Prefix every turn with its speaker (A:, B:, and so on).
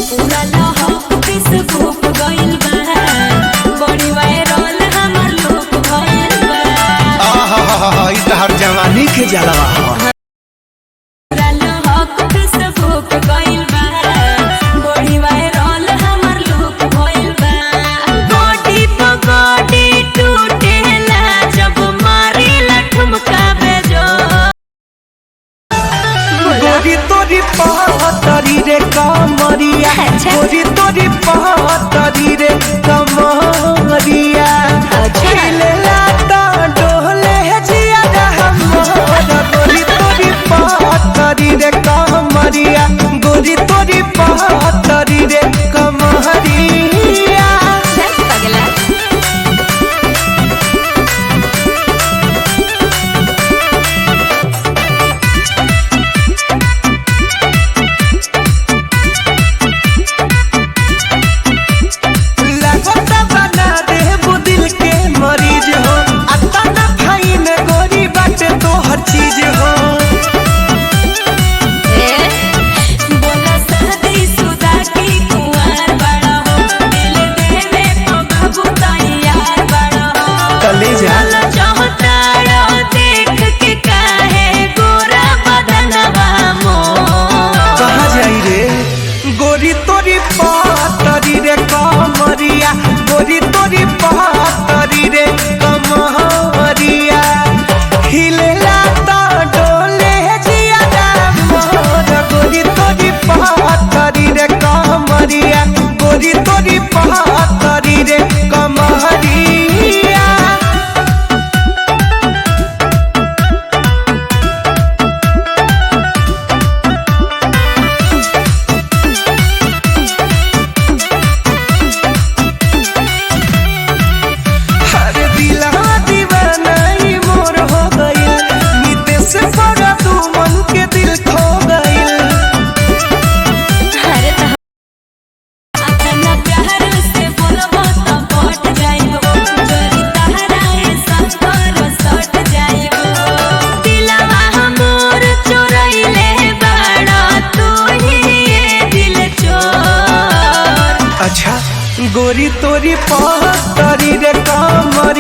A: पूरा लहक फेसबुक गइल बा, बड़ी वायरल हमर लोग भइल बा।
B: आहा ई त हर जवानी के जलवा ह।
A: पूरा लहक फेसबुक गइल बा, बड़ी वायरल हमर लोग भइल बा। बॉडी पे बॉडी टूटेला जब मारेला ठुमका बेजो।
B: गोरी तोरी पहतरी रे कमरिया, गोरी तोरी पहतरी रे कमरिया, खेलेला ता डोले जिया हमर। गोरी तोरी पहतरी रे कमरिया, गोरी तोरी पहतरी रे कमरिया।
A: पगला
B: लगता बना दे दिल के मरीज हो, आता ना भाई में गोरी बाटे तो हर चीज हो।
A: बोला शादी सुदा की कुंवर बड़ा हो, दिल देवे तो बाबू तैयार बड़ा हो।
B: कलेजा
A: चलो चाहताड़ा देख के काहे गोरा बदनवा मोर।
B: कहाँ जाई रे गोरी तोरी पहतरी रे कमरिया, गोरी तोरी पहतरी रे कमरिया, हिलेला ता डोले जिया मोर। गोरी तोरी पहतरी रे कमरिया, गोरी तोरी पहतरी रे कमरिया। अरे दिलवा दीवाना ही मोर हो गइल, नितेश पर तू मन के दिल खो गइल।
A: अरे अपना प्यार से बोलबो तो पट जाइबो, जोरी तहराए संतर सट जाइबो। दिलवा हमर चोरइले बाड़ा तू ही ये दिल चोर।
B: अच्छा गोरी तोरी पहतरी रे कमर